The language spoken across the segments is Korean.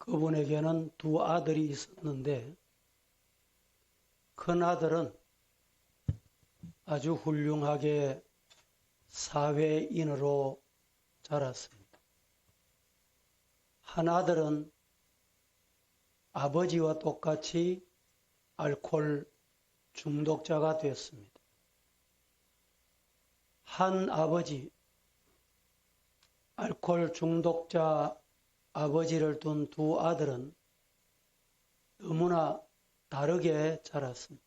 그분에게는 두 아들이 있었는데 큰 아들은 아주 훌륭하게 사회인으로 자랐습니다. 한 아들은 아버지와 똑같이 알코올 중독자가 됐습니다. 한 아버지, 알코올 중독자 아버지를 둔 두 아들은 너무나 다르게 자랐습니다.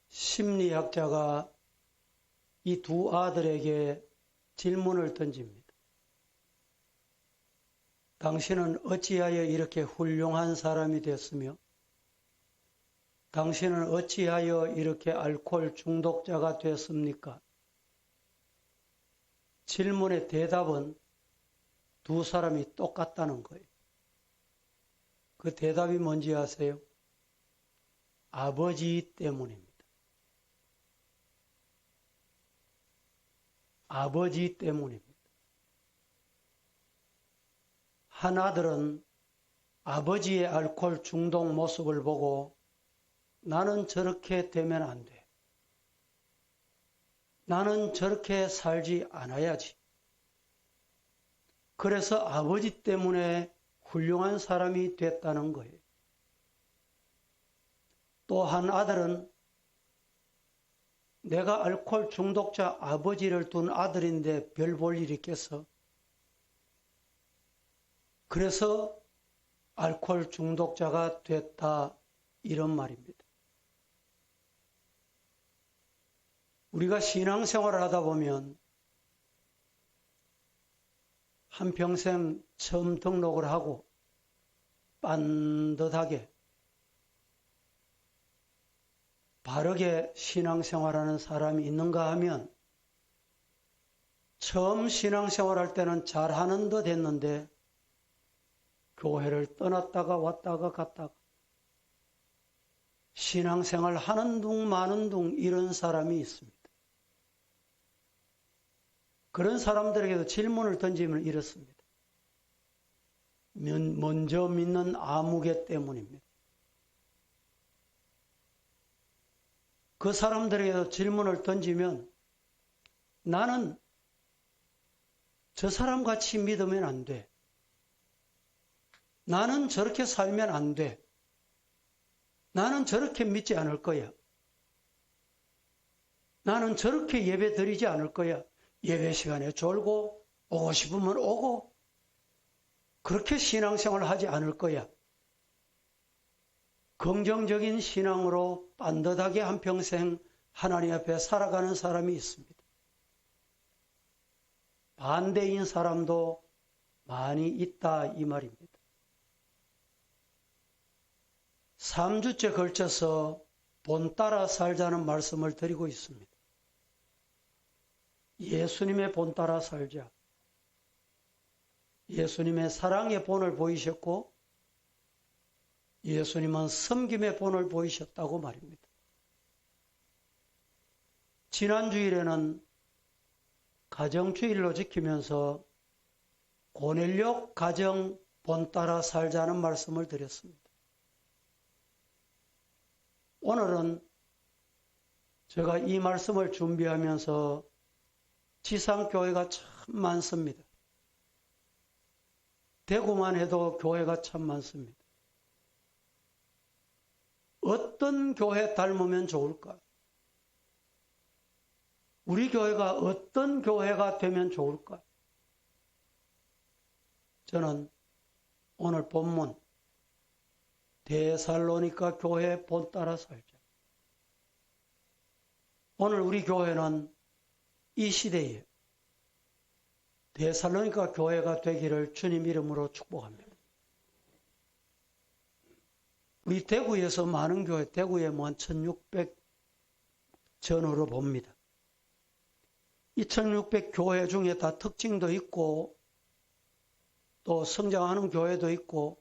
심리학자가 이 두 아들에게 질문을 던집니다. 당신은 어찌하여 이렇게 훌륭한 사람이 됐으며 당신은 어찌하여 이렇게 알코올 중독자가 됐습니까? 질문의 대답은 두 사람이 똑같다는 거예요. 그 대답이 뭔지 아세요? 아버지 때문입니다. 아버지 때문입니다. 한 아들은 아버지의 알코올 중독 모습을 보고 나는 저렇게 되면 안 돼. 나는 저렇게 살지 않아야지. 그래서 아버지 때문에 훌륭한 사람이 됐다는 거예요. 또 한 아들은 내가 알코올 중독자 아버지를 둔 아들인데 별 볼 일 있겠어? 그래서 알코올 중독자가 됐다 이런 말입니다. 우리가 신앙생활을 하다 보면 한평생 처음 등록을 하고 빤듯하게 바르게 신앙생활하는 사람이 있는가 하면 처음 신앙생활할 때는 잘하는 듯 했는데 교회를 떠났다가 왔다가 갔다가 신앙생활 하는 둥 마는 둥 이런 사람이 있습니다. 그런 사람들에게도 질문을 던지면 이렇습니다. 먼저 믿는 아무개 때문입니다. 그 사람들에게도 질문을 던지면 나는 저 사람같이 믿으면 안 돼. 나는 저렇게 살면 안 돼. 나는 저렇게 믿지 않을 거야. 나는 저렇게 예배 드리지 않을 거야. 예배 시간에 졸고 오고 싶으면 오고 그렇게 신앙생활 하지 않을 거야. 긍정적인 신앙으로 빤듯하게 한평생 하나님 앞에 살아가는 사람이 있습니다. 반대인 사람도 많이 있다 이 말입니다. 3주째 걸쳐서 본 따라 살자는 말씀을 드리고 있습니다. 예수님의 본 따라 살자. 예수님의 사랑의 본을 보이셨고 예수님은 섬김의 본을 보이셨다고 말입니다. 지난 주일에는 가정주일로 지키면서 고넬료 가정 본 따라 살자는 말씀을 드렸습니다. 오늘은 제가 이 말씀을 준비하면서 지상교회가 참 많습니다. 대구만 해도 교회가 참 많습니다. 어떤 교회 닮으면 좋을까? 우리 교회가 어떤 교회가 되면 좋을까? 저는 오늘 본문 데살로니가 교회 본 따라 살자. 오늘 우리 교회는 이 시대에 데살로니가 교회가 되기를 주님 이름으로 축복합니다. 우리 대구에서 많은 교회, 대구에 뭐 한 1600 전후로 봅니다. 이 1600 교회 중에 다 특징도 있고 또 성장하는 교회도 있고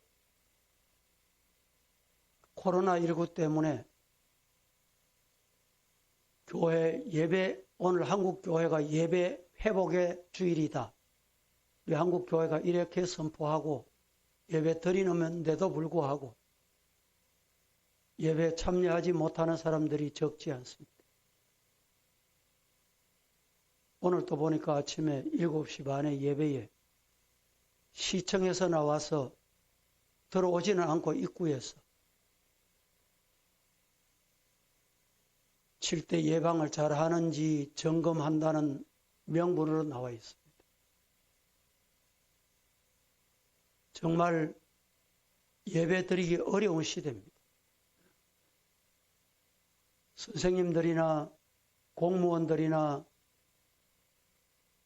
코로나19 때문에 교회 예배, 오늘 한국 교회가 예배 회복의 주일이다. 우리 한국 교회가 이렇게 선포하고 예배 드리는데도 불구하고 예배에 참여하지 못하는 사람들이 적지 않습니다. 오늘 또 보니까 아침에 7시 반에 예배에 시청에서 나와서 들어오지는 않고 입구에서 7대 예방을 잘 하는지 점검한다는 명분으로 나와 있습니다. 정말 예배 드리기 어려운 시대입니다. 선생님들이나 공무원들이나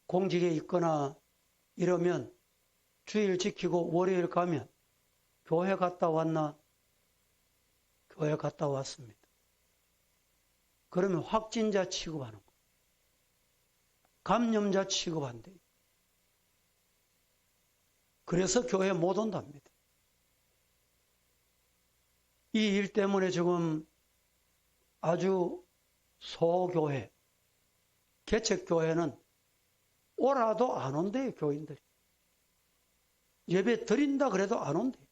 공직에 있거나 이러면 주일 지키고 월요일 가면 교회 갔다 왔나? 교회 갔다 왔습니다. 그러면 확진자 취급하는 거. 감염자 취급한대요. 그래서 교회 못 온답니다. 이 일 때문에 지금 아주 소교회, 개척교회는 오라도 안 온대요, 교인들이. 예배 드린다 그래도 안 온대요.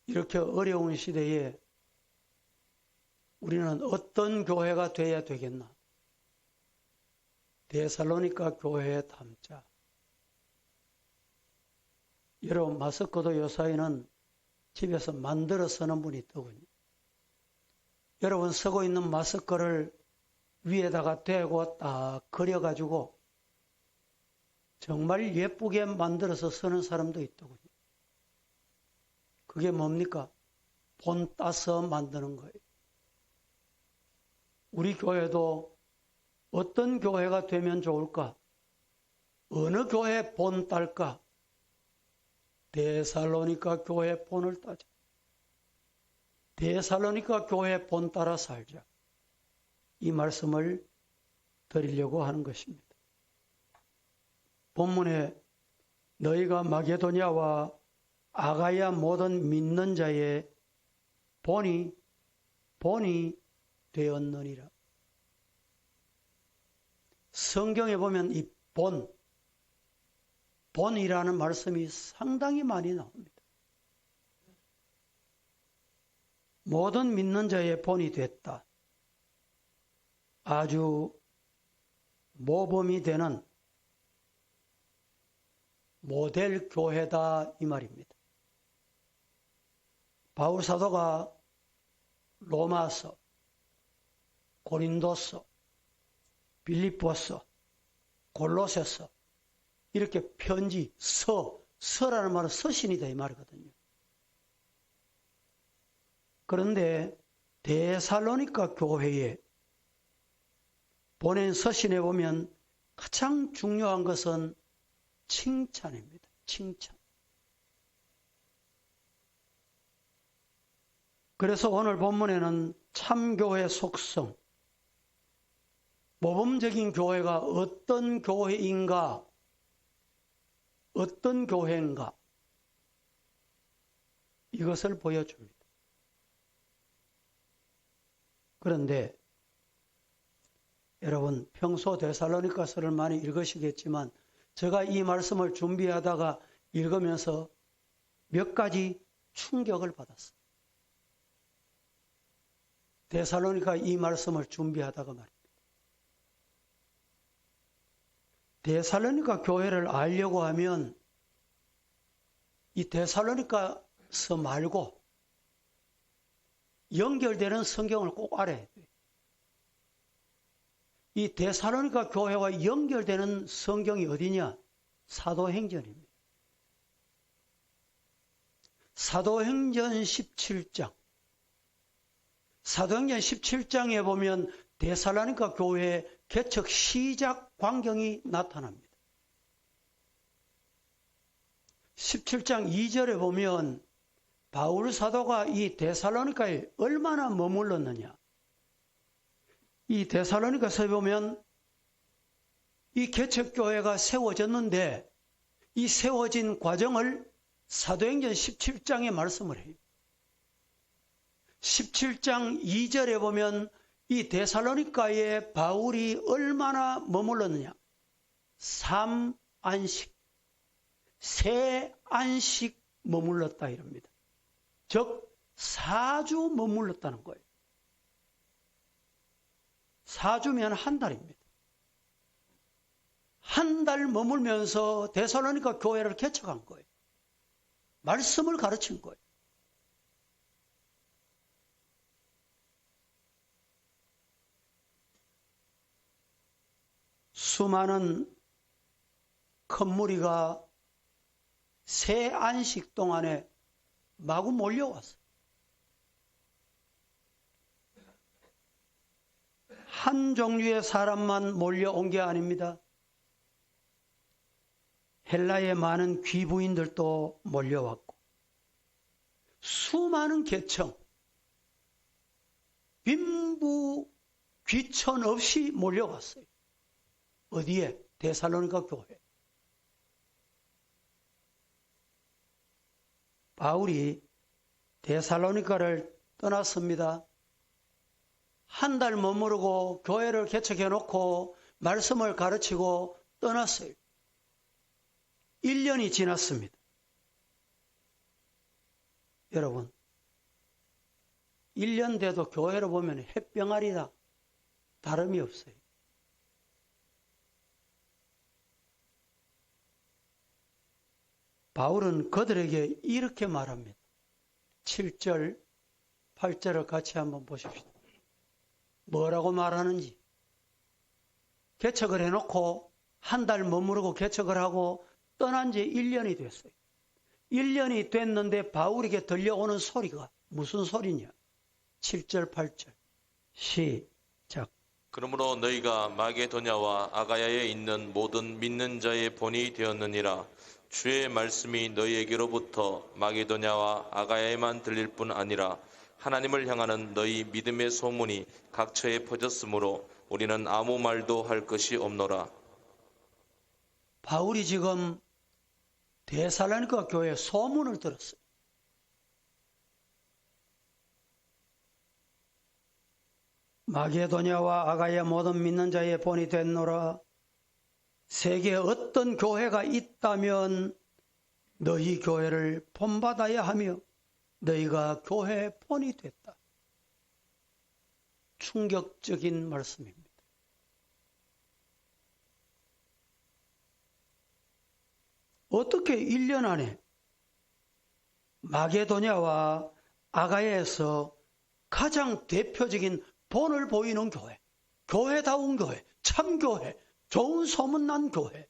이렇게 어려운 시대에 우리는 어떤 교회가 돼야 되겠나? 데살로니가 교회에 담자. 여러분, 마스크도 요사이는 집에서 만들어 쓰는 분이 있더군요. 여러분 쓰고 있는 마스크를 위에다가 대고 딱 그려가지고 정말 예쁘게 만들어서 쓰는 사람도 있더군요. 그게 뭡니까? 본 따서 만드는 거예요. 우리 교회도 어떤 교회가 되면 좋을까? 어느 교회 본 딸까? 데살로니가 교회 본을 따자. 데살로니가 교회 본 따라 살자. 이 말씀을 드리려고 하는 것입니다. 본문에 너희가 마게도냐와 아가야 모든 믿는 자의 본이 되었느니라. 성경에 보면 이 본이라는 말씀이 상당히 많이 나옵니다. 모든 믿는 자의 본이 됐다. 아주 모범이 되는 모델 교회다 이 말입니다. 바울 사도가 로마서, 고린도서, 빌립보서, 골로새서 이렇게 편지, 서라는 말은 서신이다 이 말이거든요. 그런데 데살로니가 교회에 보낸 서신에 보면 가장 중요한 것은 칭찬입니다. 칭찬. 그래서 오늘 본문에는 참교회 속성, 모범적인 교회가 어떤 교회인가, 어떤 교회인가 이것을 보여줍니다. 그런데 여러분 평소 데살로니가서를 많이 읽으시겠지만 제가 이 말씀을 준비하다가 읽으면서 몇 가지 충격을 받았어요. 데살로니가 이 말씀을 준비하다가 말입니다. 데살로니가 교회를 알려고 하면 이 데살로니가서 말고 연결되는 성경을 꼭 알아야 돼요. 이 데살로니가 교회와 연결되는 성경이 어디냐? 사도행전입니다. 사도행전 17장. 사도행전 17장에 보면 데살로니가 교회의 개척 시작 광경이 나타납니다. 17장 2절에 보면 바울 사도가 이 데살로니가에 얼마나 머물렀느냐. 이 데살로니가서에 보면 이 개척교회가 세워졌는데 이 세워진 과정을 사도행전 17장에 말씀을 해요. 17장 2절에 보면 이 데살로니가에 바울이 얼마나 머물렀느냐. 3안식. 세 안식 머물렀다 이럽니다. 즉 4주 머물렀다는 거예요. 4주면 한 달입니다. 한 달 머물면서 데살로니가 교회를 개척한 거예요. 말씀을 가르친 거예요. 수많은 큰 무리가 새 안식 동안에 마구 몰려왔어요. 한 종류의 사람만 몰려온 게 아닙니다. 헬라의 많은 귀부인들도 몰려왔고 수많은 계층, 빈부 귀천 없이 몰려왔어요. 어디에? 데살로니가 교회. 바울이 데살로니가를 떠났습니다. 한 달 머무르고 교회를 개척해 놓고 말씀을 가르치고 떠났어요. 1년이 지났습니다. 여러분, 1년 돼도 교회로 보면 햇병아리다. 다름이 없어요. 바울은 그들에게 이렇게 말합니다. 7절, 8절을 같이 한번 보십시오. 뭐라고 말하는지. 개척을 해놓고 한 달 머무르고 개척을 하고 떠난 지 1년이 됐어요. 1년이 됐는데 바울에게 들려오는 소리가 무슨 소리냐. 7절, 8절. 시작. 그러므로 너희가 마게도냐와 아가야에 있는 모든 믿는 자의 본이 되었느니라. 주의 말씀이 너희에게로부터 마게도냐와 아가야에만 들릴 뿐 아니라 하나님을 향하는 너희 믿음의 소문이 각처에 퍼졌으므로 우리는 아무 말도 할 것이 없노라. 바울이 지금 데살로니가 교회 소문을 들었어요. 마게도냐와 아가야 모든 믿는 자의 본이 됐노라. 세계에 어떤 교회가 있다면 너희 교회를 본받아야 하며 너희가 교회의 본이 됐다. 충격적인 말씀입니다. 어떻게 1년 안에 마게도냐와 아가야에서 가장 대표적인 본을 보이는 교회, 교회다운 교회, 참교회, 좋은 소문난 교회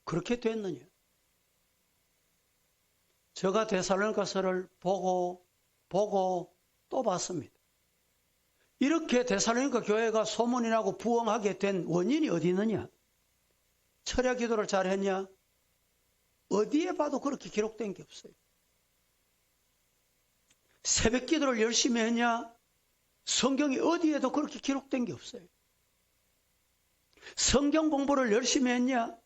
그렇게 됐느냐? 제가 데살로니가서를 보고 또 봤습니다. 이렇게 데살로니가 교회가 소문이 나고 부흥하게 된 원인이 어디 있느냐? 철야 기도를 잘했냐? 어디에 봐도 그렇게 기록된 게 없어요. 새벽 기도를 열심히 했냐? 성경이 어디에도 그렇게 기록된 게 없어요. 성경 공부를 열심히 했냐?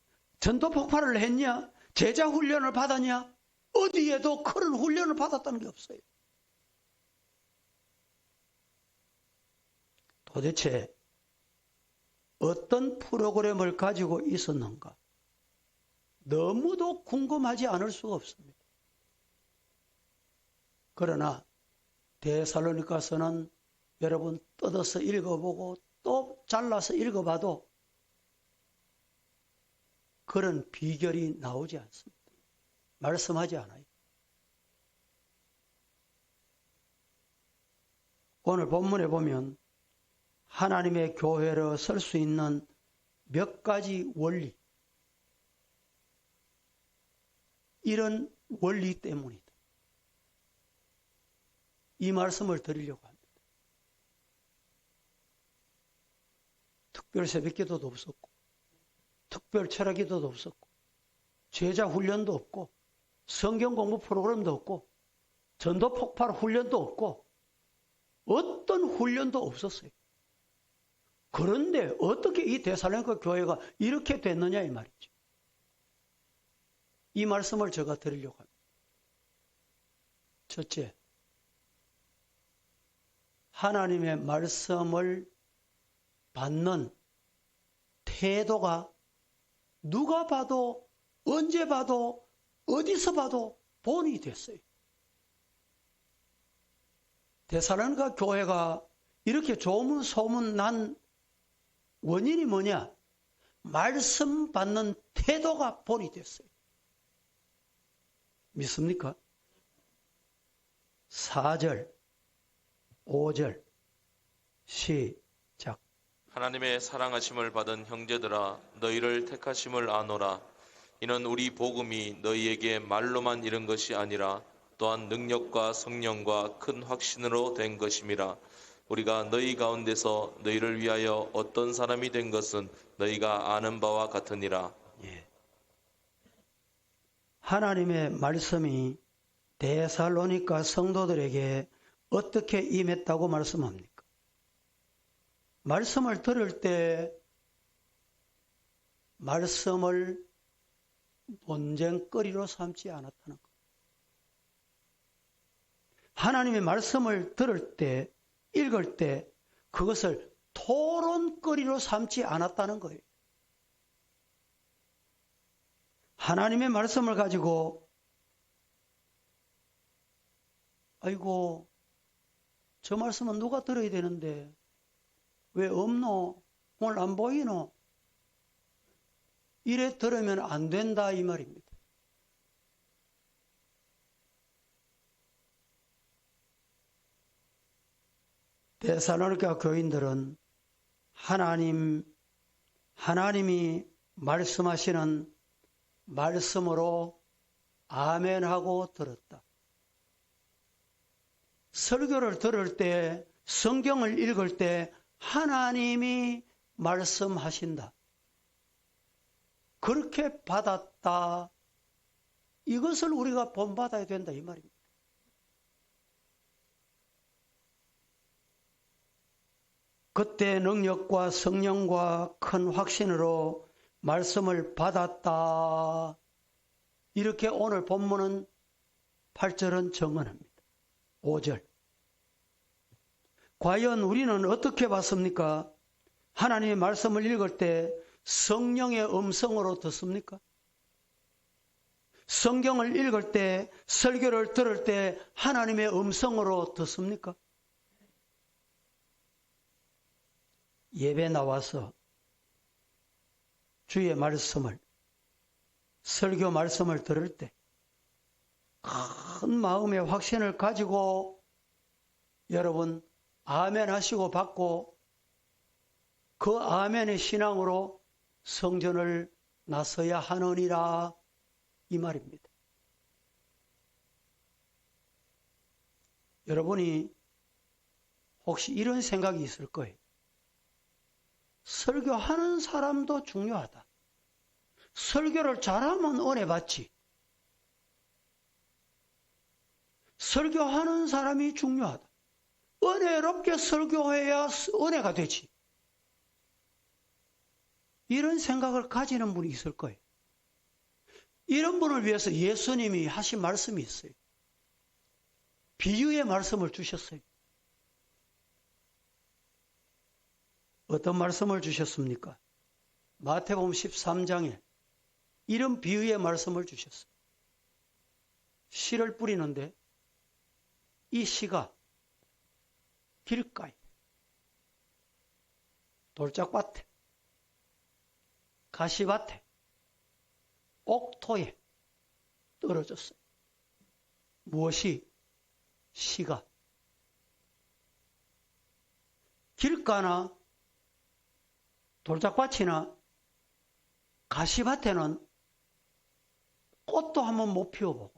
전도 폭발을 했냐? 제자 훈련을 받았냐? 어디에도 그런 훈련을 받았다는 게 없어요. 도대체 어떤 프로그램을 가지고 있었는가? 너무도 궁금하지 않을 수가 없습니다. 그러나 데살로니가서는 여러분 뜯어서 읽어보고 또 잘라서 읽어봐도 그런 비결이 나오지 않습니다. 말씀하지 않아요. 오늘 본문에 보면 하나님의 교회로 설 수 있는 몇 가지 원리, 이런 원리 때문이다. 이 말씀을 드리려고 합니다. 특별 새벽기도도 없었고 특별 철학기도도 없었고 제자 훈련도 없고 성경 공부 프로그램도 없고 전도 폭발 훈련도 없고 어떤 훈련도 없었어요. 그런데 어떻게 이 데살로니가 교회가 이렇게 됐느냐 이 말이죠. 이 말씀을 제가 드리려고 합니다. 첫째, 하나님의 말씀을 받는 태도가 누가 봐도 언제 봐도 어디서 봐도 본이 됐어요. 데살로니가 교회가 이렇게 조문 소문 난 원인이 뭐냐? 말씀 받는 태도가 본이 됐어요. 믿습니까? 4절, 5절 시작. 하나님의 사랑하심을 받은 형제들아 너희를 택하심을 아노라. 이는 우리 복음이 너희에게 말로만 이른 것이 아니라 또한 능력과 성령과 큰 확신으로 된 것임이라. 우리가 너희 가운데서 너희를 위하여 어떤 사람이 된 것은 너희가 아는 바와 같으니라. 예. 하나님의 말씀이 데살로니가 성도들에게 어떻게 임했다고 말씀합니까? 말씀을 들을 때 말씀을 논쟁거리로 삼지 않았다는 것. 하나님의 말씀을 들을 때, 읽을 때 그것을 토론거리로 삼지 않았다는 거예요. 하나님의 말씀을 가지고 아이고 저 말씀은 누가 들어야 되는데 왜 없노? 오늘 안 보이노? 이래 들으면 안 된다 이 말입니다. 데살로니가 교인들은 하나님이 말씀하시는 말씀으로 아멘하고 들었다. 설교를 들을 때, 성경을 읽을 때 하나님이 말씀하신다. 그렇게 받았다. 이것을 우리가 본받아야 된다 이 말입니다. 그때 능력과 성령과 큰 확신으로 말씀을 받았다. 이렇게 오늘 본문은 8절은 정언합니다. 5절. 과연 우리는 어떻게 봤습니까? 하나님의 말씀을 읽을 때 성령의 음성으로 듣습니까? 성경을 읽을 때, 설교를 들을 때 하나님의 음성으로 듣습니까? 예배 나와서 주의 말씀을, 설교 말씀을 들을 때 큰 마음의 확신을 가지고 여러분 아멘 하시고 받고 그 아멘의 신앙으로 성전을 나서야 하느니라 이 말입니다. 여러분이 혹시 이런 생각이 있을 거예요. 설교하는 사람도 중요하다. 설교를 잘하면 은혜 받지. 설교하는 사람이 중요하다. 은혜롭게 설교해야 은혜가 되지. 이런 생각을 가지는 분이 있을 거예요. 이런 분을 위해서 예수님이 하신 말씀이 있어요. 비유의 말씀을 주셨어요. 어떤 말씀을 주셨습니까? 마태복음 13장에 이런 비유의 말씀을 주셨어요. 씨를 뿌리는데 이 씨가 길가에, 돌짝밭에, 가시밭에, 옥토에 떨어졌어요. 무엇이? 씨가. 길가나 돌짝밭이나 가시밭에는 꽃도 한번 못 피워보고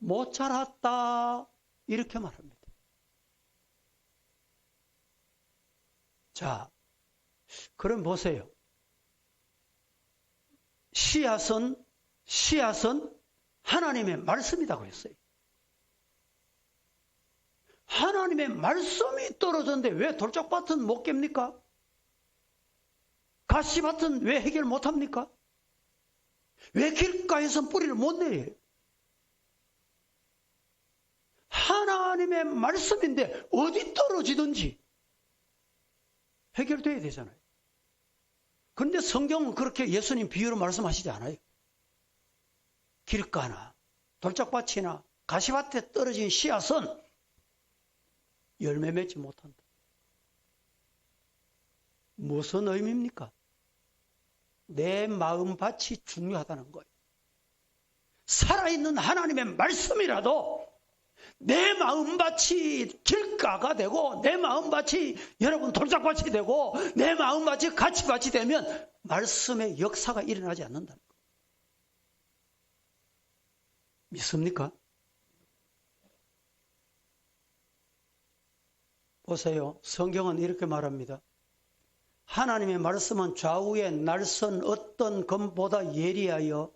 못 자랐다 이렇게 말합니다. 자, 그럼 보세요. 씨앗은 하나님의 말씀이라고 했어요. 하나님의 말씀이 떨어졌는데 왜 돌짝밭은 못 깹니까? 가시밭은 왜 해결 못합니까? 왜 길가에서 뿌리를 못 내려요? 하나님의 말씀인데 어디 떨어지든지 해결돼야 되잖아요. 그런데 성경은 그렇게 예수님 비유로 말씀하시지 않아요. 길가나 돌짝밭이나 가시밭에 떨어진 씨앗은 열매 맺지 못한다. 무슨 의미입니까? 내 마음밭이 중요하다는 거예요. 살아있는 하나님의 말씀이라도 내 마음밭이 길가가 되고 내 마음밭이 여러분 돌짝밭이 되고 내 마음밭이 가치밭이 되면 말씀의 역사가 일어나지 않는다는 거예요. 믿습니까? 보세요. 성경은 이렇게 말합니다. 하나님의 말씀은 좌우에 날선 어떤 검보다 예리하여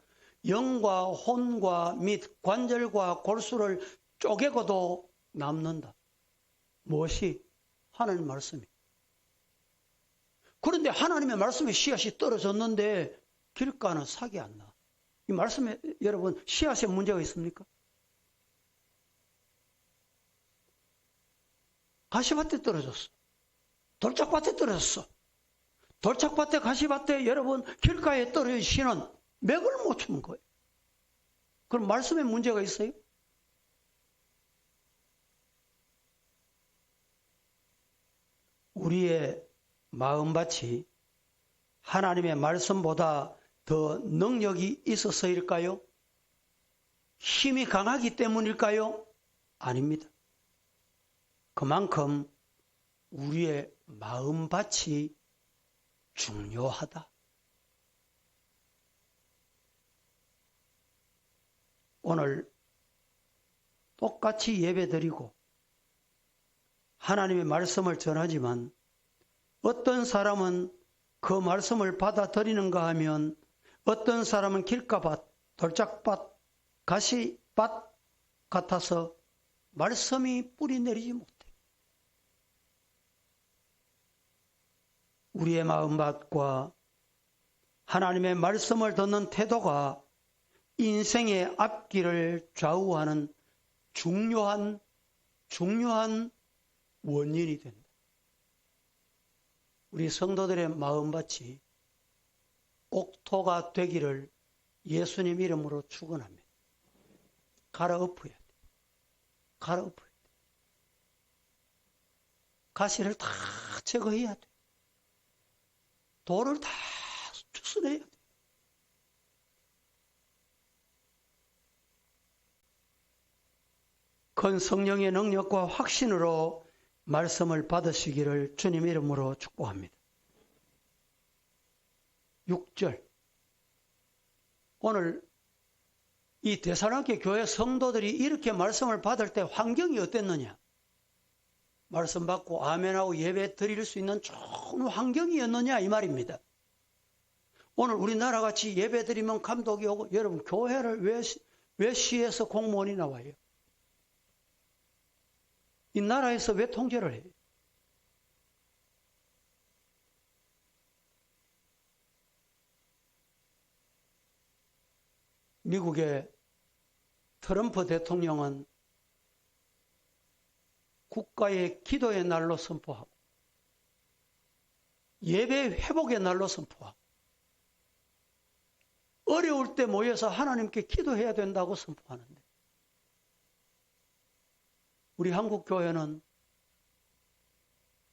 영과 혼과 및 관절과 골수를 쪼개고도 남는다. 무엇이? 하나님의 말씀이. 그런데 하나님의 말씀에 씨앗이 떨어졌는데 길가는 싹이 안 나. 이 말씀에 여러분 씨앗에 문제가 있습니까? 가시밭에 떨어졌어. 돌짝밭에 떨어졌어. 돌짝밭에 가시밭에 여러분 길가에 떨어진 씨는 맥을 못 추는 거예요. 그럼 말씀에 문제가 있어요? 우리의 마음밭이 하나님의 말씀보다 더 능력이 있어서일까요? 힘이 강하기 때문일까요? 아닙니다. 그만큼 우리의 마음밭이 중요하다. 오늘 똑같이 예배드리고 하나님의 말씀을 전하지만 어떤 사람은 그 말씀을 받아들이는가 하면 어떤 사람은 길가밭, 돌짝밭, 가시밭 같아서 말씀이 뿌리 내리지 못해. 우리의 마음밭과 하나님의 말씀을 듣는 태도가 인생의 앞길을 좌우하는 중요한 원인이 된다. 우리 성도들의 마음밭이 옥토가 되기를 예수님 이름으로 축원합니다. 갈아엎어야 돼. 갈아엎어야 돼. 가시를 다 제거해야 돼. 돌을 다 추스려야 돼. 큰 성령의 능력과 확신으로 말씀을 받으시기를 주님 이름으로 축복합니다. 6절. 오늘 이 데살로니가 교회 성도들이 이렇게 말씀을 받을 때 환경이 어땠느냐? 말씀 받고 아멘하고 예배 드릴 수 있는 좋은 환경이었느냐 이 말입니다. 오늘 우리나라 같이 예배 드리면 감독이 오고 여러분 교회를 왜 시에서 공무원이 나와요? 이 나라에서 왜 통제를 해요? 미국의 트럼프 대통령은 국가의 기도의 날로 선포하고 예배 회복의 날로 선포하고 어려울 때 모여서 하나님께 기도해야 된다고 선포하는데 우리 한국 교회는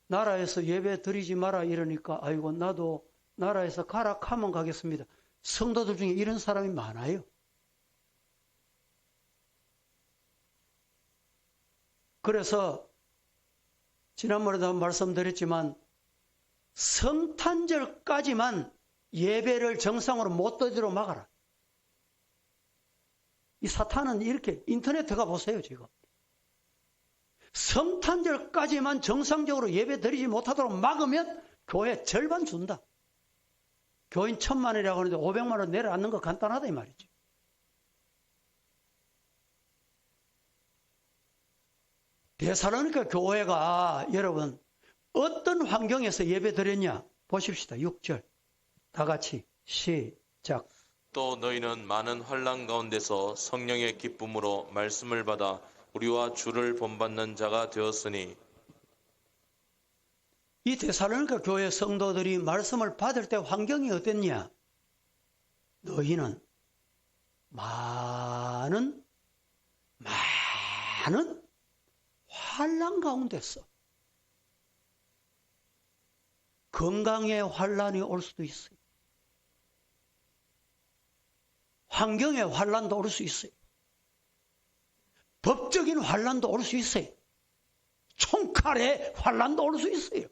나라에서 예배 드리지 마라 이러니까 아이고 나도 나라에서 가라 하면 가겠습니다. 성도들 중에 이런 사람이 많아요. 그래서 지난번에도 말씀드렸지만 성탄절까지만 예배를 정상으로 못 드리도록 막아라. 이 사탄은 이렇게 인터넷 들어가 보세요 지금. 성탄절까지만 정상적으로 예배 드리지 못하도록 막으면 교회 절반 준다. 교인 1000만이라고 하는데 500만 원 내려앉는 거 간단하다 이 말이지. 데살로니가 교회가 여러분 어떤 환경에서 예배 드렸냐 보십시다. 6절 다 같이 시작. 또 너희는 많은 환난 가운데서 성령의 기쁨으로 말씀을 받아 우리와 주를 본받는 자가 되었으니 이 데살로니가 교회 성도들이 말씀을 받을 때 환경이 어땠냐? 너희는 많은 환난 가운데서 건강의 환난이 올 수도 있어요. 환경의 환난도 올 수 있어요. 법적인 환난도 올 수 있어요. 총칼의 환난도 올 수 있어요.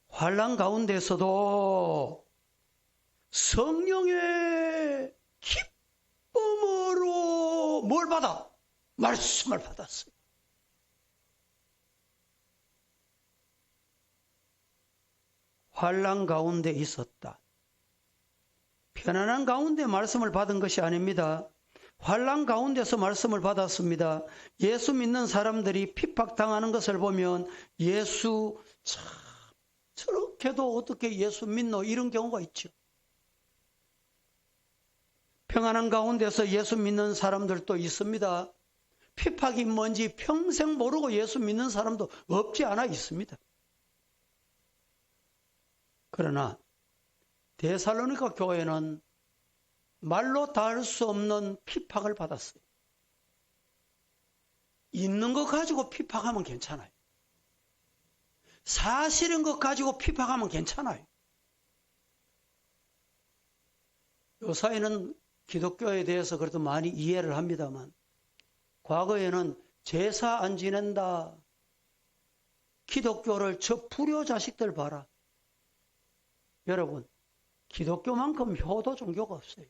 환난 가운데서도 성령의 기쁨으로 뭘 받아? 말씀을 받았어요. 환난 가운데 있었다. 편안한 가운데 말씀을 받은 것이 아닙니다. 환난 가운데서 말씀을 받았습니다. 예수 믿는 사람들이 핍박당하는 것을 보면 예수 참 저렇게도 어떻게 예수 믿노 이런 경우가 있죠. 평안한 가운데서 예수 믿는 사람들도 있습니다. 핍박이 뭔지 평생 모르고 예수 믿는 사람도 없지 않아 있습니다. 그러나 데살로니가 교회는 말로 다 할 수 없는 핍박을 받았어요. 있는 것 가지고 핍박하면 괜찮아요. 사실인 것 가지고 핍박하면 괜찮아요. 요사이는 기독교에 대해서 그래도 많이 이해를 합니다만 과거에는 제사 안 지낸다. 기독교를 저 불효 자식들 봐라. 여러분, 기독교만큼 효도 종교가 없어요.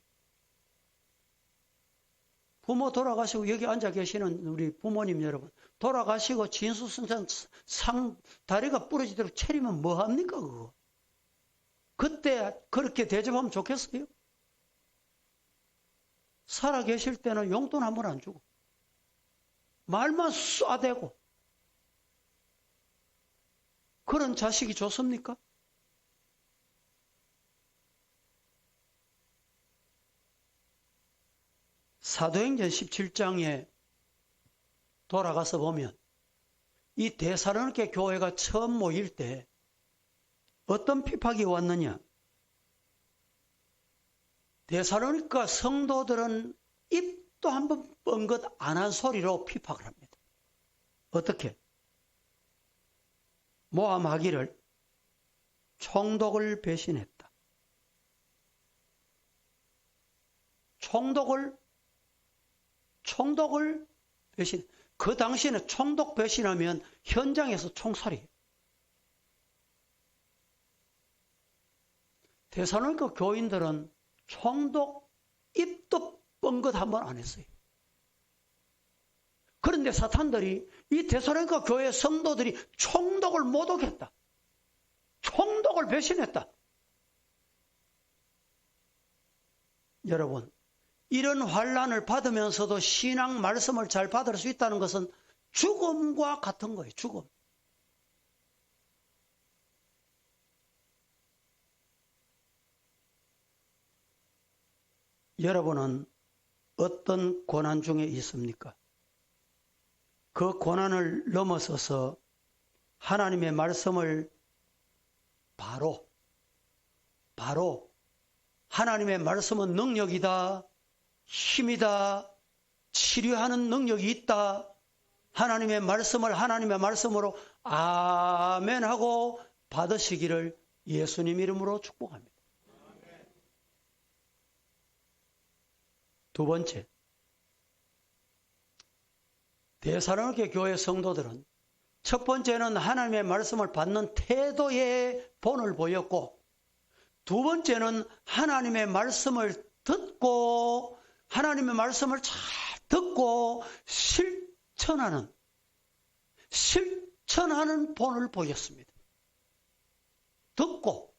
부모 돌아가시고 여기 앉아 계시는 우리 부모님 여러분, 돌아가시고 진수성찬 다리가 부러지도록 차리면 뭐합니까 그거? 그때 그렇게 대접하면 좋겠어요? 살아 계실 때는 용돈 한 번 안 주고 말만 쏴대고 그런 자식이 좋습니까? 사도행전 17장에 돌아가서 보면 이 데살로니가 교회가 처음 모일 때 어떤 핍박이 왔느냐? 데살로니가 성도들은 입도 한번 뻥긋 안 한 소리로 핍박을 합니다. 어떻게? 모함하기를 총독을 배신했다. 총독을 배신. 그 당시에는 총독 배신하면 현장에서 총살이에요. 데살로니가 교인들은 총독 입도 뻥긋 한 번 안 했어요. 그런데 사탄들이 이 데살로니가 교회 성도들이 총독을 모독했다. 총독을 배신했다. 여러분, 이런 환난을 받으면서도 신앙 말씀을 잘 받을 수 있다는 것은 죽음과 같은 거예요. 죽음. 여러분은 어떤 고난 중에 있습니까? 그 고난을 넘어서서 하나님의 말씀을 바로 하나님의 말씀은 능력이다, 힘이다, 치료하는 능력이 있다. 하나님의 말씀을 하나님의 말씀으로 아멘 하고 받으시기를 예수님 이름으로 축복합니다. 두 번째, 데살로니가 교회 성도들은 첫 번째는 하나님의 말씀을 받는 태도에 본을 보였고, 두 번째는 하나님의 말씀을 듣고 하나님의 말씀을 잘 듣고 실천하는 본을 보였습니다. 듣고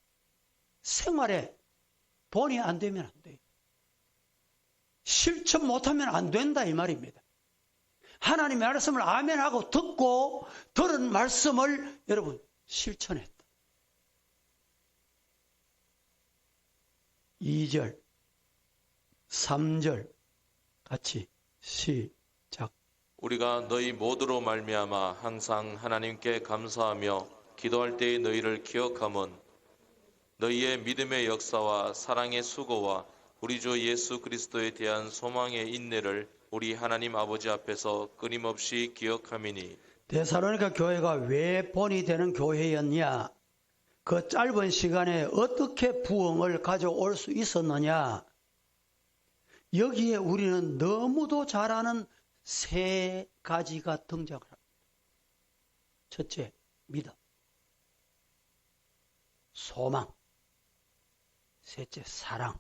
생활에 본이 안 되면 안 돼요. 실천 못하면 안 된다 이 말입니다. 하나님의 말씀을 아멘하고 듣고 들은 말씀을 여러분 실천했다. 2절, 3절 같이 시작. 우리가 너희 모두로 말미암아 항상 하나님께 감사하며 기도할 때에 너희를 기억함은 너희의 믿음의 역사와 사랑의 수고와 우리 주 예수 그리스도에 대한 소망의 인내를 우리 하나님 아버지 앞에서 끊임없이 기억함이니 데살로니가 교회가 왜 본이 되는 교회였냐? 그 짧은 시간에 어떻게 부흥을 가져올 수 있었느냐? 여기에 우리는 너무도 잘 아는 세 가지가 등장을 합니다. 첫째, 믿음. 소망. 셋째, 사랑.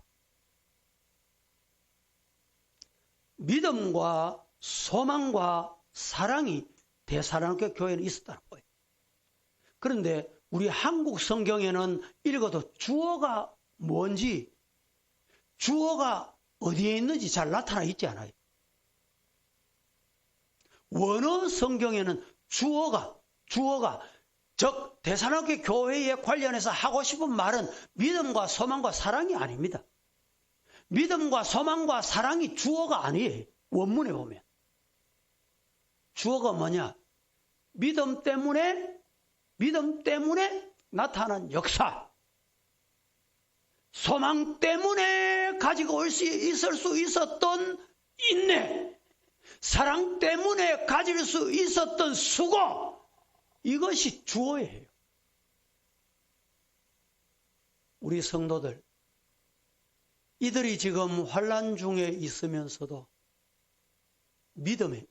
믿음과 소망과 사랑이 데살로니가 교회는 있었다는 거예요. 그런데 우리 한국 성경에는 읽어도 주어가 뭔지, 주어가 어디에 있는지 잘 나타나 있지 않아요. 원어 성경에는 주어가 즉 데살로니가 교회에 관련해서 하고 싶은 말은 믿음과 소망과 사랑이 아닙니다. 믿음과 소망과 사랑이 주어가 아니에요. 원문에 보면. 주어가 뭐냐? 믿음 때문에 나타난 역사. 소망 때문에 가지고 있을 수 있었던 인내. 사랑 때문에 가질 수 있었던 수고. 이것이 주어예요. 우리 성도들, 이들이 지금 환난 중에 있으면서도 믿음의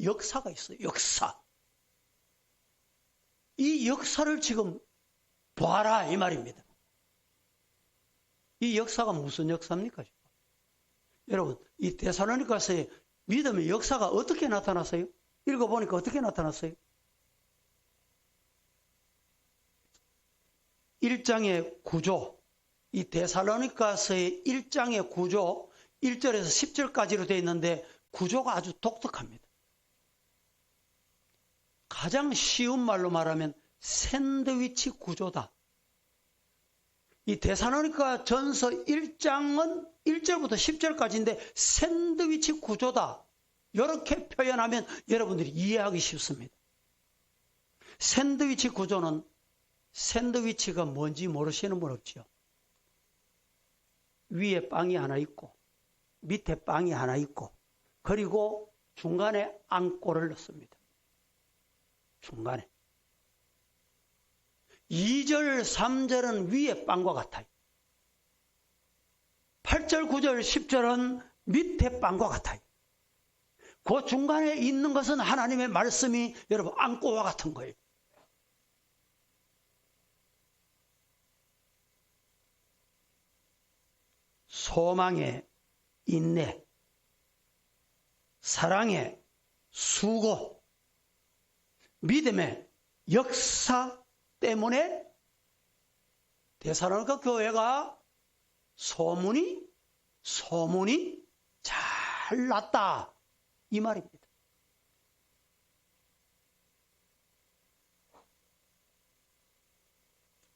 역사가 있어요. 역사. 이 역사를 지금 봐라 이 말입니다. 이 역사가 무슨 역사입니까? 여러분, 이 데살로니가서의 믿음의 역사가 어떻게 나타났어요? 읽어보니까 어떻게 나타났어요? 1장의 구조, 이 데살로니가서의 1장의 구조, 1절에서 10절까지로 되어 있는데 구조가 아주 독특합니다. 가장 쉬운 말로 말하면 샌드위치 구조다. 이 데살로니가 전서 1장은 1절부터 10절까지인데 샌드위치 구조다. 이렇게 표현하면 여러분들이 이해하기 쉽습니다. 샌드위치 구조는 샌드위치가 뭔지 모르시는 분 없죠? 위에 빵이 하나 있고 밑에 빵이 하나 있고 그리고 중간에 안골을 넣습니다. 중간에. 2절, 3절은 위에 빵과 같아요. 8절, 9절, 10절은 밑에 빵과 같아요. 그 중간에 있는 것은 하나님의 말씀이 여러분 안고와 같은 거예요. 소망의 인내, 사랑의 수고, 믿음의 역사 때문에 데살로니가 교회가 소문이 잘 났다. 이 말입니다.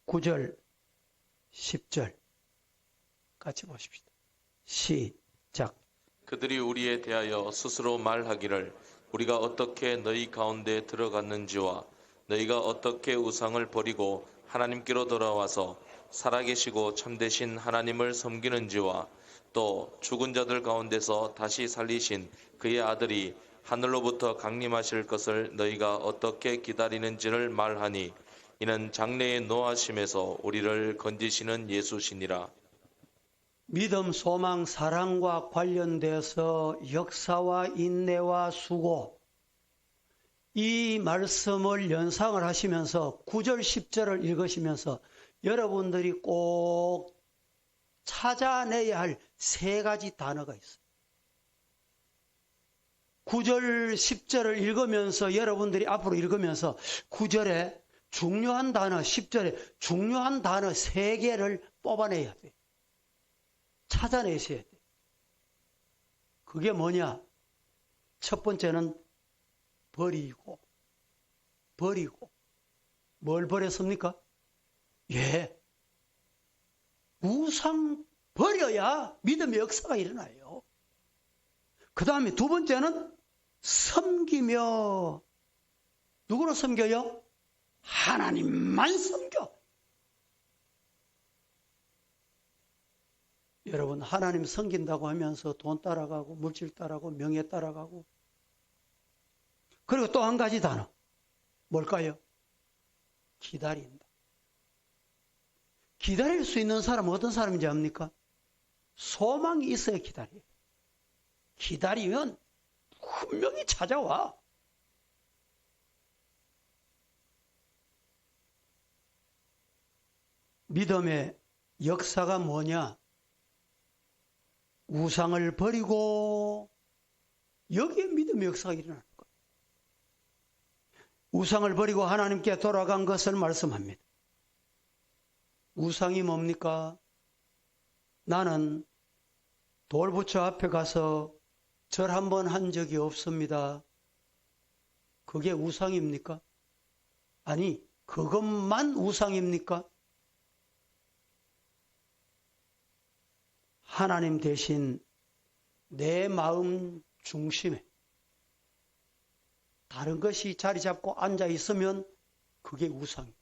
(9절) (10절) 같이 보십시다. 시작. 그들이 우리에 대하여 스스로 말하기를 우리가 어떻게 너희 가운데 들어갔는지와 너희가 어떻게 우상을 버리고 하나님께로 돌아와서 살아계시고 참되신 하나님을 섬기는지와 또 죽은 자들 가운데서 다시 살리신 그의 아들이 하늘로부터 강림하실 것을 너희가 어떻게 기다리는지를 말하니 이는 장래의 노하심에서 우리를 건지시는 예수시니라. 믿음, 소망, 사랑과 관련돼서 역사와 인내와 수고, 이 말씀을 연상을 하시면서 9절, 10절을 읽으시면서 여러분들이 꼭 찾아내야 할 세 가지 단어가 있어요. 9절, 10절을 읽으면서 여러분들이 앞으로 읽으면서 9절에 중요한 단어, 10절에 중요한 단어 3개를 뽑아내야 돼요. 찾아내셔야 돼요. 그게 뭐냐? 첫 번째는 버리고. 뭘 버렸습니까? 우상 버려야 믿음의 역사가 일어나요. 그 다음에 두 번째는 섬기며. 누구로 섬겨요? 하나님만 섬겨. 여러분, 하나님 섬긴다고 하면서 돈 따라가고 물질 따라가고 명예 따라가고, 그리고 또 한 가지 단어 뭘까요? 기다린다. 기다릴 수 있는 사람은 어떤 사람인지 압니까? 소망이 있어야 기다려요. 기다리면 분명히 찾아와. 믿음의 역사가 뭐냐? 우상을 버리고, 여기에 믿음의 역사가 일어나는 거예요. 우상을 버리고 하나님께 돌아간 것을 말씀합니다. 우상이 뭡니까? 나는 돌부처 앞에 가서 절 한 번 한 적이 없습니다. 그게 우상입니까? 아니, 그것만 우상입니까? 하나님 대신 내 마음 중심에 다른 것이 자리 잡고 앉아 있으면 그게 우상이에요.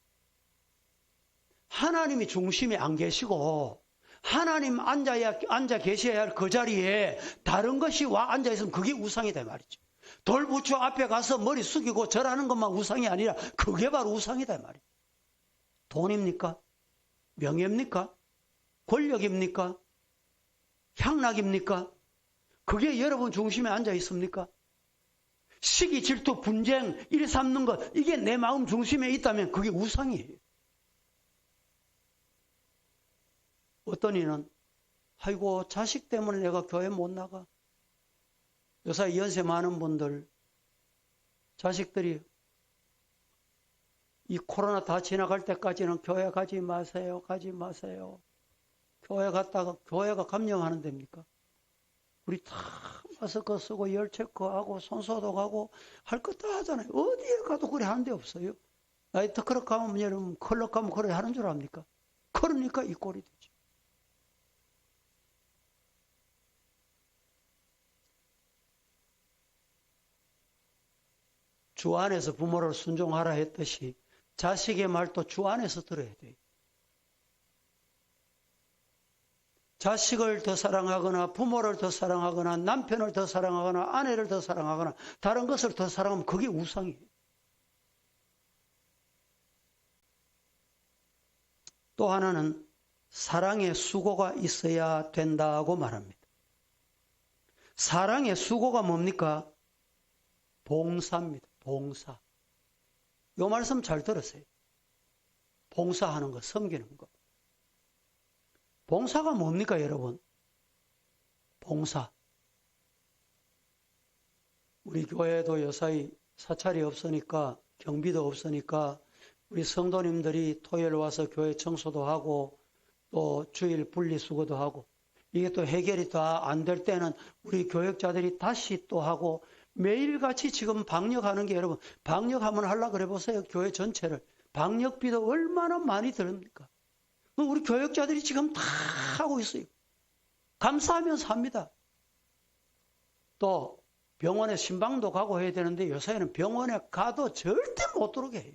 하나님이 중심에 안 계시고 하나님 앉아 계셔야 할 그 자리에 다른 것이 와 앉아 있으면 그게 우상이다 말이죠. 돌부처 앞에 가서 머리 숙이고 절하는 것만 우상이 아니라 그게 바로 우상이다 말이에요. 돈입니까? 명예입니까? 권력입니까? 향락입니까? 그게 여러분 중심에 앉아 있습니까? 시기, 질투, 분쟁, 일삼는 것, 이게 내 마음 중심에 있다면 그게 우상이에요. 어떤 이는 아이고 자식 때문에 내가 교회 못 나가. 요새 연세 많은 분들 자식들이 이 코로나 다 지나갈 때까지는 교회 가지 마세요. 가지 마세요. 교회 갔다가 교회가 감염하는 데입니까? 우리 다 마스크 쓰고 열 체크하고 손 소독하고 할 것 다 하잖아요. 어디에 가도 그래 하는 데 없어요. 나이트 클럽 가면 여러분 클럽 가면 그래 하는 줄 압니까? 그러니까 이 꼴이 되죠. 주 안에서 부모를 순종하라 했듯이 자식의 말도 주 안에서 들어야 돼요. 자식을 더 사랑하거나 부모를 더 사랑하거나 남편을 더 사랑하거나 아내를 더 사랑하거나 다른 것을 더 사랑하면 그게 우상이에요. 또 하나는 사랑의 수고가 있어야 된다고 말합니다. 사랑의 수고가 뭡니까? 봉사입니다. 봉사. 이 말씀 잘 들으세요. 봉사하는 것, 섬기는 것. 봉사가 뭡니까, 여러분? 봉사. 우리 교회도 요사이 사찰이 없으니까, 경비도 없으니까, 우리 성도님들이 토요일 와서 교회 청소도 하고, 또 주일 분리수거도 하고, 이게 또 해결이 다 안 될 때는 우리 교역자들이 다시 또 하고, 매일같이 지금 방역하는 게 여러분, 방역하면 하려고 그래 보세요. 교회 전체를. 방역비도 얼마나 많이 들습니까? 우리 교역자들이 지금 다 하고 있어요. 감사하면서 합니다. 또 병원에 신방도 가고 해야 되는데 요새는 병원에 가도 절대 못 들어오게 해요.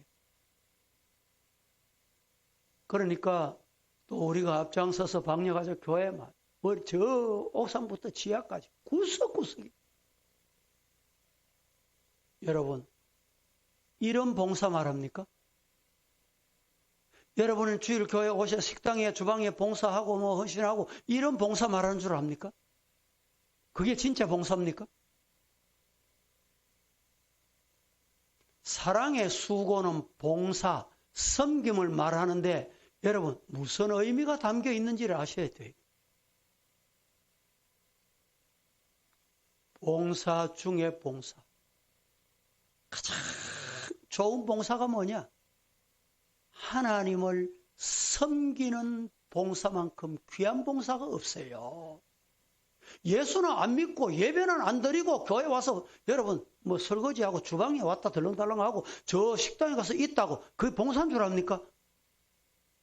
그러니까 또 우리가 앞장서서 방역하자 교회만 저 옥상부터 지하까지 구석구석이. 여러분, 이런 봉사 말합니까? 여러분은 주일 교회 오셔서 식당에 주방에 봉사하고 뭐 헌신하고 이런 봉사 말하는 줄 압니까? 그게 진짜 봉사입니까? 사랑의 수고는 봉사, 섬김을 말하는데 여러분 무슨 의미가 담겨 있는지를 아셔야 돼요. 봉사 중에 봉사. 가장 좋은 봉사가 뭐냐? 하나님을 섬기는 봉사만큼 귀한 봉사가 없어요. 예수는 안 믿고 예배는 안 드리고 교회 와서 여러분 뭐 설거지하고 주방에 왔다 덜렁덜렁하고 저 식당에 가서 있다고 그게 봉사인 줄 압니까?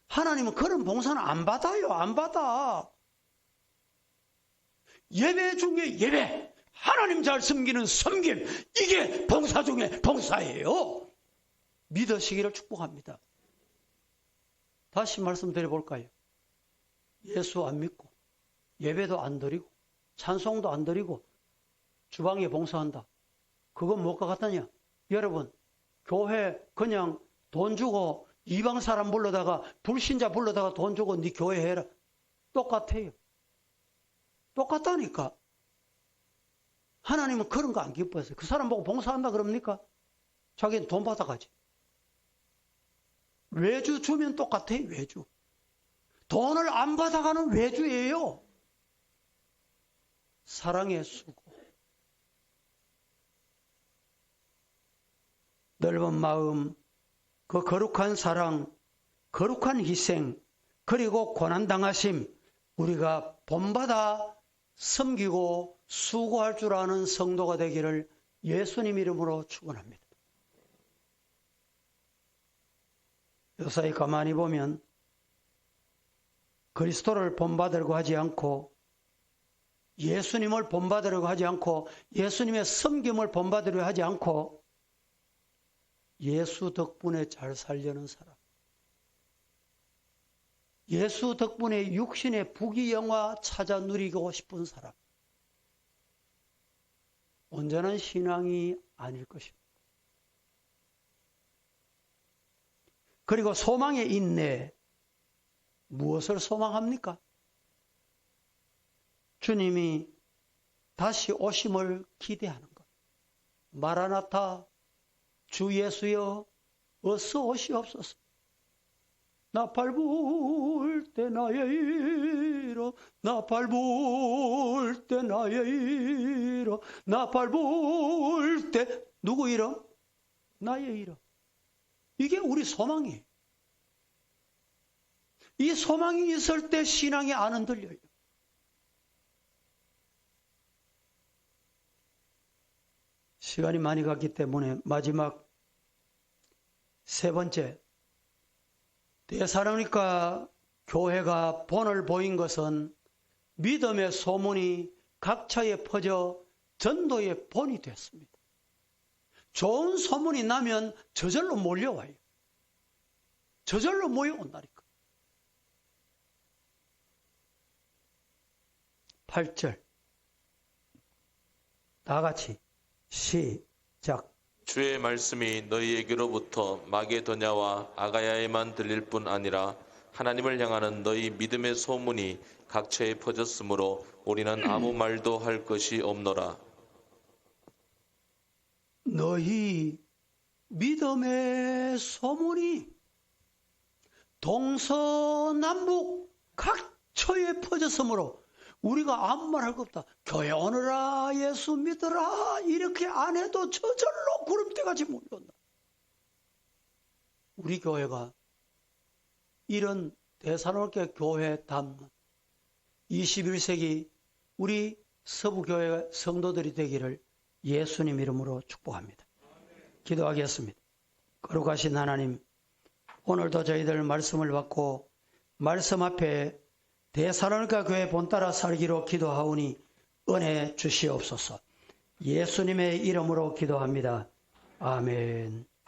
하나님은 그런 봉사는 안 받아요. 안 받아. 예배 중에 예배, 하나님 잘 섬기는 섬김, 이게 봉사 중에 봉사예요. 믿으시기를 축복합니다. 다시 말씀드려볼까요? 예수 안 믿고 예배도 안 드리고 찬송도 안 드리고 주방에 봉사한다. 그건 뭐가 같다냐? 여러분, 교회 그냥 돈 주고 이방 사람 불러다가 불신자 불러다가 돈 주고 네 교회 해라. 똑같아요. 똑같다니까. 하나님은 그런 거 안 기뻐하세요. 그 사람 보고 봉사한다 그럽니까? 자기는 돈 받아가지. 외주 주면 똑같아요. 외주. 돈을 안 받아가는 외주예요. 사랑의 수고. 넓은 마음, 그 거룩한 사랑, 거룩한 희생, 그리고 고난당하심, 우리가 본받아 섬기고 수고할 줄 아는 성도가 되기를 예수님 이름으로 축원합니다. 요사이 가만히 보면 그리스도를 본받으려고 하지 않고 예수님을 본받으려고 하지 않고 예수님의 섬김을 본받으려고 하지 않고 예수 덕분에 잘 살려는 사람, 예수 덕분에 육신의 부귀영화 찾아 누리고 싶은 사람, 온전한 신앙이 아닐 것입니다. 그리고 소망의 인내, 무엇을 소망합니까? 주님이 다시 오심을 기대하는 것. 마라나타, 주 예수여 어서 오시옵소서. 나 밟을 때 나의 이름, 나 밟을 때 나의 이름, 나 밟을 때 누구 이름? 나의 이름. 이게 우리 소망이에요. 이 소망이 있을 때 신앙이 안 흔들려요. 시간이 많이 갔기 때문에 마지막 세 번째, 데살로니가 교회가 본을 보인 것은 믿음의 소문이 각처에 퍼져 전도의 본이 됐습니다. 좋은 소문이 나면 저절로 몰려와요. 저절로 모여온다니까. 8절 다 같이 시작. 주의 말씀이 너희에게로부터 마게도냐와 아가야에만 들릴 뿐 아니라 하나님을 향하는 너희 믿음의 소문이 각처에 퍼졌으므로 우리는 아무 말도 할 것이 없노라. 너희 믿음의 소문이 동서남북 각처에 퍼졌으므로 우리가 아무 말 할 거 없다. 교회 오너라, 예수 믿어라, 이렇게 안 해도 저절로 구름대같이 몰려온다. 우리 교회가 이런 데살로니가 교회 담는 21세기 우리 서부교회 성도들이 되기를 예수님 이름으로 축복합니다. 기도하겠습니다. 거룩하신 하나님, 오늘도 저희들 말씀을 받고 말씀 앞에 데살로니가 교회 본따라 살기로 기도하오니 은혜 주시옵소서. 예수님의 이름으로 기도합니다. 아멘.